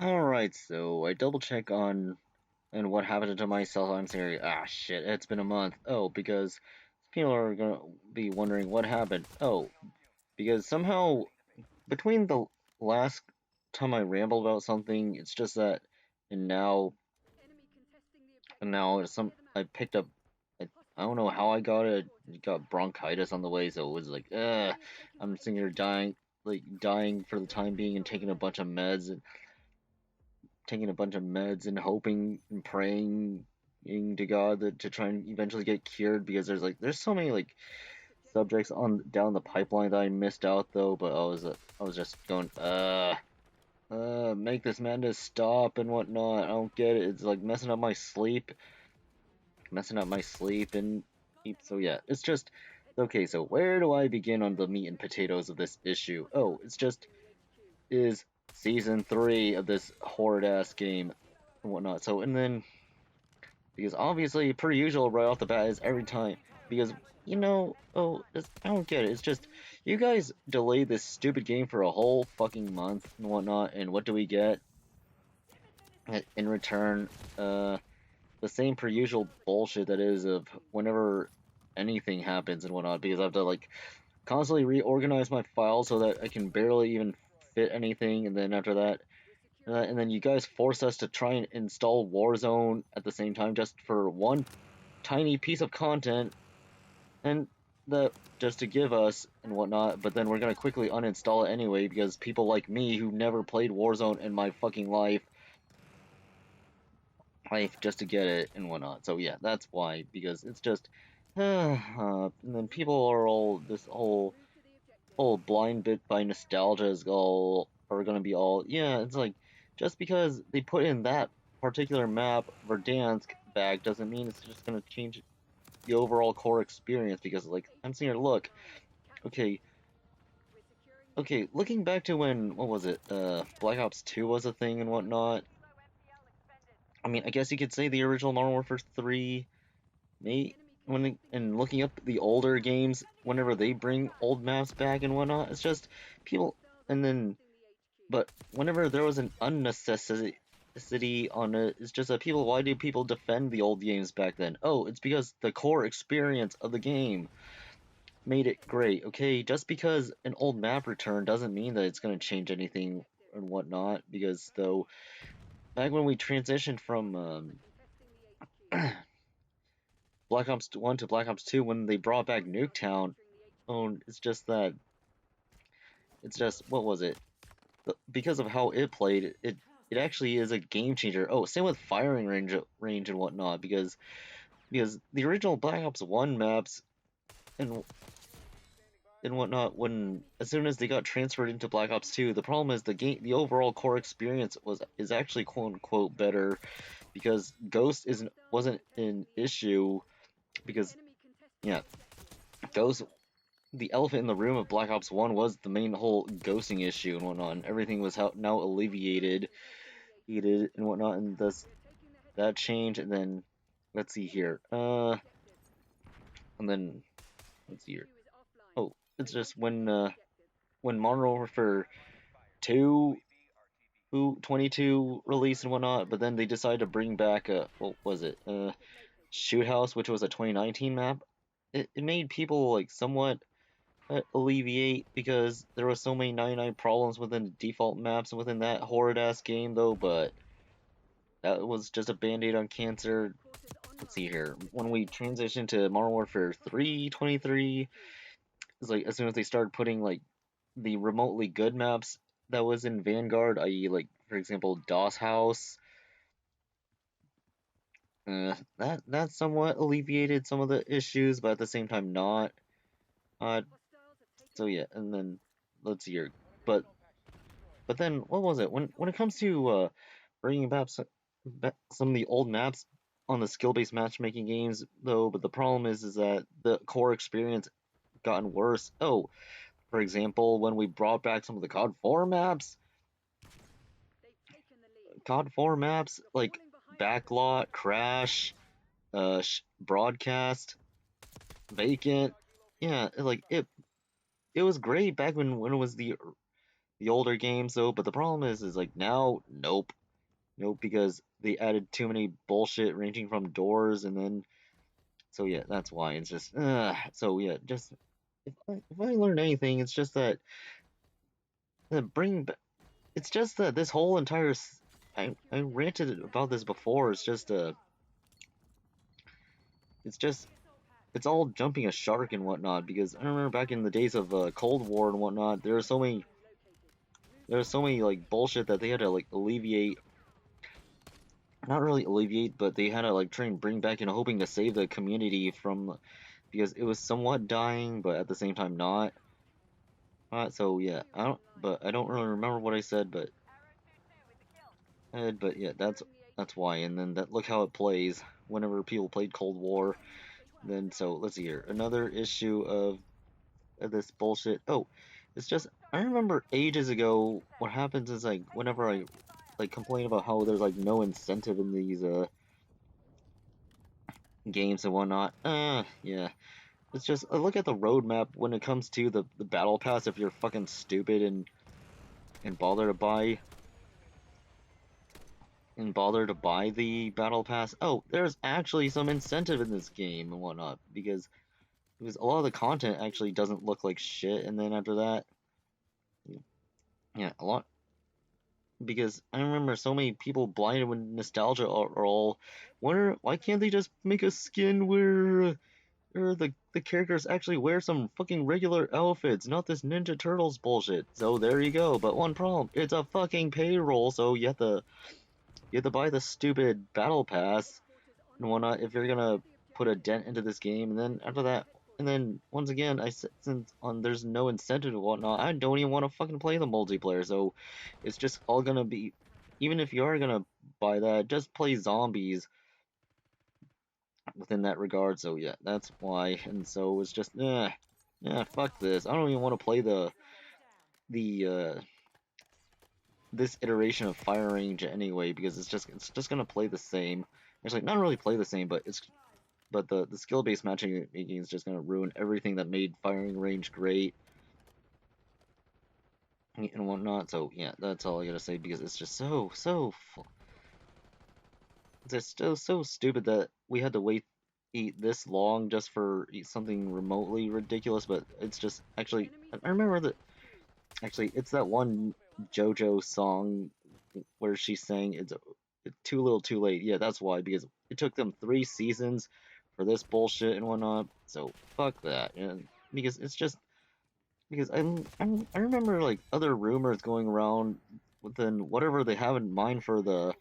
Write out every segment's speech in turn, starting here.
Alright, so I double check on and what happened to myself. I'm saying, shit, it's been a month. Oh, because people are gonna be wondering what happened. Oh, because somehow between the last time I rambled about something, it's just that, and now, I picked up. I don't know how I got it. I got bronchitis on the way, so it was like, I'm sitting here dying, like dying for the time being, and taking a bunch of meds and hoping and praying to God that to try and eventually get cured because there's so many like subjects on down the pipeline that I missed out though, but I was just going make this madness stop and whatnot. I don't get it. It's like messing up my sleep and so yeah, it's just okay. So where do I begin on the meat and potatoes of this issue? Oh, it's just is season 3 of this horrid ass game and whatnot. So and then because obviously, per usual, right off the bat is every time because I don't get it. It's just you guys delayed this stupid game for a whole fucking month and whatnot, and what do we get in return? The same per usual bullshit that is of whenever anything happens and whatnot. Because I have to like constantly reorganize my files so that I can barely even fit anything, and then after that. And then you guys force us to try and install Warzone at the same time just for one tiny piece of content and that just to give us and whatnot, but then we're gonna quickly uninstall it anyway because people like me who never played Warzone in my fucking life just to get it and whatnot. So yeah, that's why, because it's just and then people are all this whole blind bit by nostalgia is all are gonna be all yeah, it's like just because they put in that particular map Verdansk back doesn't mean it's just gonna change the overall core experience because like I'm seeing here, look, okay, looking back to when what was it, Black Ops 2 was a thing and whatnot. I mean, I guess you could say the original Modern Warfare 3, and looking up the older games, whenever they bring old maps back and whatnot, it's just people, and then, but whenever there was an unnecessity on it, it's just that people, why do people defend the old games back then? Oh, it's because the core experience of the game made it great. Okay, just because an old map returned doesn't mean that it's going to change anything and whatnot. Because though back when we transitioned from Black Ops 1 to Black Ops 2, when they brought back Nuketown, oh, it's just what was it? Because of how it played, it actually is a game changer. Oh, same with firing range and whatnot. Because the original Black Ops 1 maps and whatnot when as soon as they got transferred into Black Ops 2, the problem is the overall core experience is actually quote unquote better because Ghost wasn't an issue because yeah, Ghost the elephant in the room of Black Ops 1 was the main whole ghosting issue and whatnot, and everything was now heated and whatnot, and thus that changed, and then let's see here, and then let's see here. Oh, it's just when Modern Warfare 2 22 release and whatnot, but then they decided to bring back what was it? Shoot House, which was a 2019 map. It made people like somewhat alleviate because there were so many 99 problems within the default maps and within that horrid ass game though, but that was just a band-aid on cancer. Let's see here. When we transitioned to Modern Warfare 3 23, it's like as soon as they started putting like the remotely good maps that was in Vanguard, i.e., like for example, DOS House. That somewhat alleviated some of the issues, but at the same time not. Uh, so yeah, and then let's see here. But then what was it when it comes to bringing back some of the old maps on the skill-based matchmaking games though? But the problem is that the core experience gotten worse. Oh, for example, when we brought back some of the COD 4 maps, like Backlot, Crash, Broadcast, Vacant. Yeah, like it was great back when it was the older games though. But the problem is like now, nope, nope, because they added too many bullshit ranging from doors, and then so yeah, that's why it's just so yeah, just if I learn anything, it's just that bring it's just that this whole entire I ranted about this before. It's just it's just it's all jumping a shark and whatnot. Because I remember back in the days of Cold War and whatnot, there was so many like bullshit that they had to like alleviate. Not really alleviate, but they had to like try and bring back, hoping to save the community from because it was somewhat dying, but at the same time not. So yeah, I don't really remember what I said, but yeah, that's why. And then that look how it plays whenever people played Cold War. Then so let's see here, another issue of this bullshit. Oh, it's just I remember ages ago. What happens is like whenever I like complain about how there's like no incentive in these games and whatnot. Yeah. It's just look at the roadmap when it comes to the battle pass. If you're fucking stupid and bother to buy the battle pass, oh, there's actually some incentive in this game and whatnot because a lot of the content actually doesn't look like shit. And then after that, yeah, a lot because I remember so many people blinded with nostalgia are all wonder why can't they just make a skin where the characters actually wear some fucking regular outfits, not this Ninja Turtles bullshit. So there you go. But one problem, it's a fucking payroll, so you have to buy the stupid battle pass and whatnot if you're gonna put a dent into this game. And then after that, and then once again, since there's no incentive and whatnot, I don't even want to fucking play the multiplayer. So it's just all gonna be, even if you are gonna buy that, just play zombies within that regard. So yeah, that's why. And so it's just yeah, fuck this. I don't even want to play the this iteration of Fire Range anyway because it's just gonna play the same. It's like not really play the same, but the skill based matching making is just gonna ruin everything that made Firing Range great and whatnot. So yeah, that's all I gotta say because it's just it's just so stupid that we had to eat this long just for something remotely ridiculous. But it's just actually I remember that actually it's that one JoJo song where she sang it's too little too late. Yeah, that's why because it took them 3 seasons for this bullshit and whatnot. So fuck that. And because it's just because I remember like other rumors going around within whatever they have in mind for the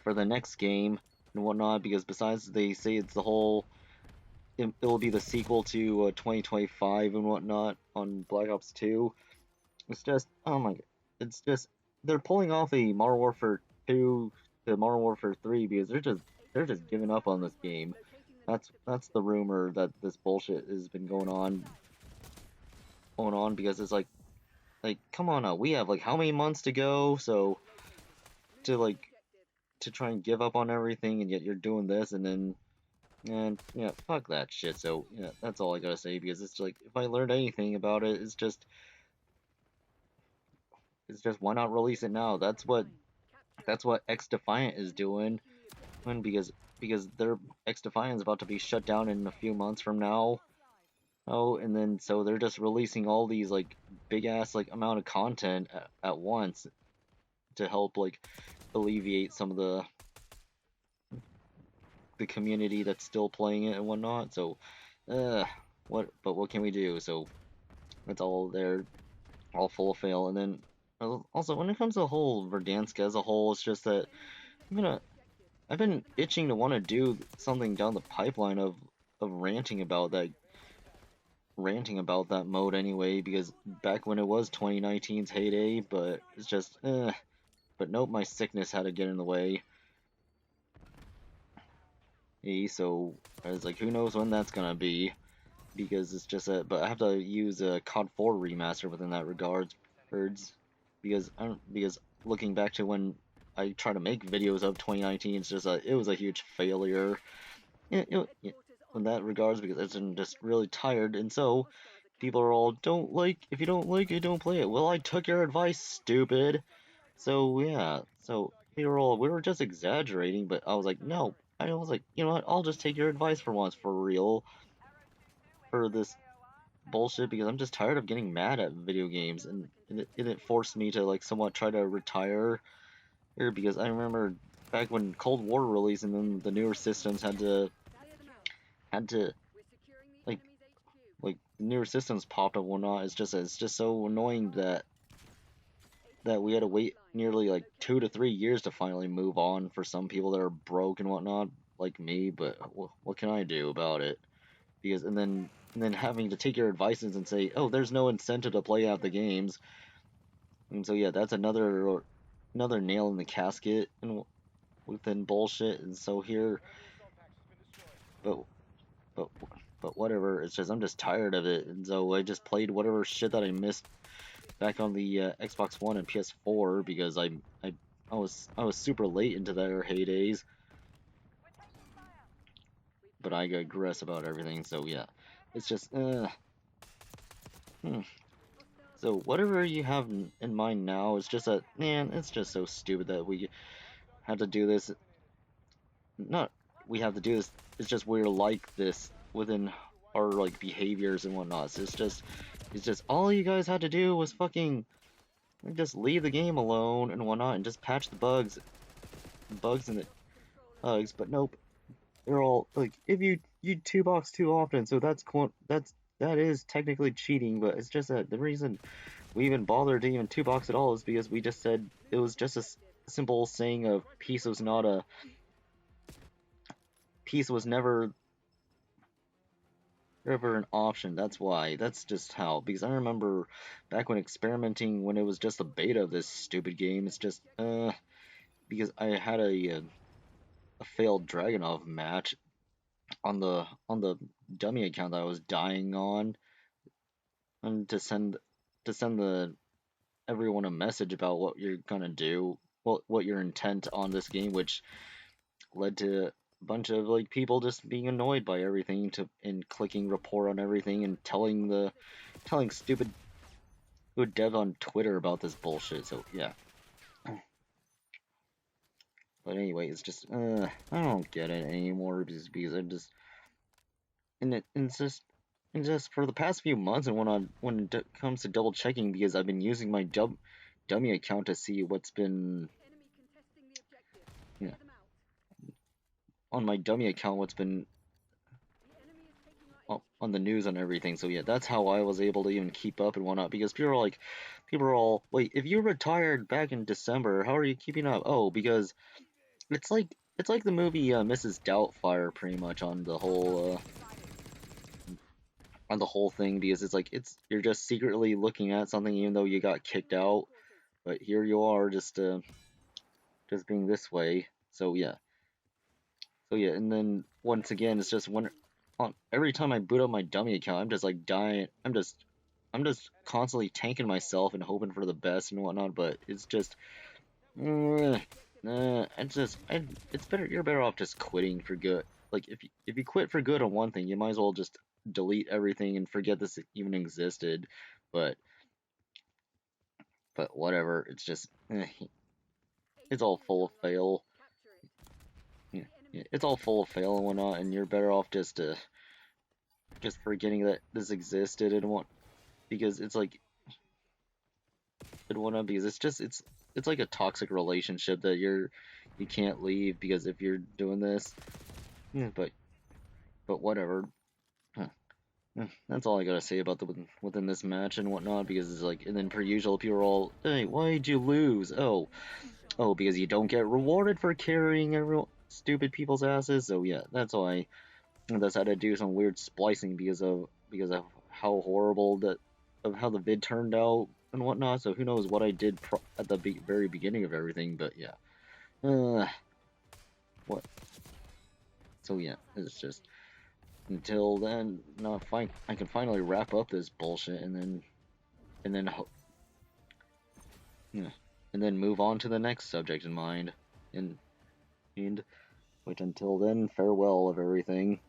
next game and whatnot. Because besides they say it's the whole it'll be the sequel to 2025 and whatnot on Black Ops 2. It's just oh my god, it's just they're pulling off a Modern Warfare 2 to Modern Warfare 3 because they're just giving up on this game. That's the rumor that this bullshit has been going on because it's like come on now, we have like how many months to go, so to like to try and give up on everything and yet you're doing this and yeah, fuck that shit. So yeah, that's all I gotta say because it's like if I learned anything about it, it's just why not release it now? That's what X Defiant is doing, and because their X Defiant is about to be shut down in a few months from now. Oh, and then so they're just releasing all these like big ass like amount of content at once to help like alleviate some of the community that's still playing it and whatnot. So, what can we do? So it's all they're all full of fail. And then also when it comes to the whole Verdansk as a whole, it's just that I'm gonna I've been itching to want to do something down the pipeline of ranting about that mode anyway because back when it was 2019's heyday, but it's just but nope, my sickness had to get in the way. So I was like, who knows when that's gonna be because it's just but I have to use a COD 4 remaster within that regards because looking back to when I try to make videos of 2019, it's just it was a huge failure in that regards because I'm just really tired and so people are all, don't like, if you don't like it, don't play it. Well, I took your advice, stupid. So yeah, so we were just exaggerating, but I was like, no. I was like, you know what, I'll just take your advice for once, for real, for this bullshit, because I'm just tired of getting mad at video games, and it forced me to like somewhat try to retire here, because I remember back when Cold War released and then the newer systems had to like newer systems popped up and whatnot. It's just so annoying that we had to wait nearly like 2 to 3 years to finally move on for some people that are broke and whatnot, like me. But what can I do about it? Because and then having to take your advices and say, oh, there's no incentive to play out the games, and so yeah, that's another nail in the casket and within bullshit. And so here, but but but whatever. It's just I'm just tired of it, and so I just played whatever shit that I missed back on the Xbox One and PS4, because I was super late into their heydays, but I digress about everything. So yeah, it's just hmm. So whatever you have in mind now is just that, man, it's just so stupid that we have to do this. Not we have to do this. It's just we're like this within our like behaviors and whatnot. So it's just all you guys had to do was fucking just leave the game alone and whatnot and just patch the bugs and the bugs. But nope, they're all like, if you two box too often, so that is technically cheating. But it's just that the reason we even bothered to even two box at all is because we just said it was just a simple saying of peace was never ever an option. That's why. That's just how. Because I remember back when experimenting, when it was just a beta of this stupid game. It's just because I had a failed Dragunov match on the dummy account that I was dying on, and to send the everyone a message about what you're gonna do, what your intent on this game, which led to a bunch of like people just being annoyed by everything to and clicking report on everything and telling stupid good dev on Twitter about this bullshit. So yeah. But anyway, it's just I don't get it anymore, because I just and it's just for the past few months, and when it comes to double checking, because I've been using my dummy account to see what's been, you know, on my dummy account, what's been on the news and everything. So yeah, that's how I was able to even keep up and whatnot. Because people are all, wait, if you retired back in December, how are you keeping up? Oh, because it's like the movie Mrs. Doubtfire, pretty much, on the whole thing, because it's like you're just secretly looking at something even though you got kicked out, but here you are just being this way. So yeah, and then once again, it's just when on every time I boot up my dummy account, I'm just like dying. I'm just constantly tanking myself and hoping for the best and whatnot. But it's just, it's better. You're better off just quitting for good. Like if you quit for good on one thing, you might as well just delete everything and forget this even existed. But whatever. It's just, it's all full of fail. Yeah, yeah, it's all full of fail and whatnot, and you're better off just forgetting that this existed and what, because it's like it whatnot, because it's like a toxic relationship that you can't leave, because if you're doing this, yeah, but whatever. Huh. That's all I gotta say about the within this match and whatnot, because it's like, and then per usual, people are all, hey, why'd you lose? Oh, because you don't get rewarded for carrying everyone stupid people's asses. So yeah, that's why. That's how to do some weird splicing, because of how horrible that of how the vid turned out and whatnot. So who knows what I did at the very beginning of everything. But yeah, what? So yeah, it's just until then. No, fine. I can finally wrap up this bullshit, and then yeah, and then move on to the next subject in mind. And which until then, farewell of everything.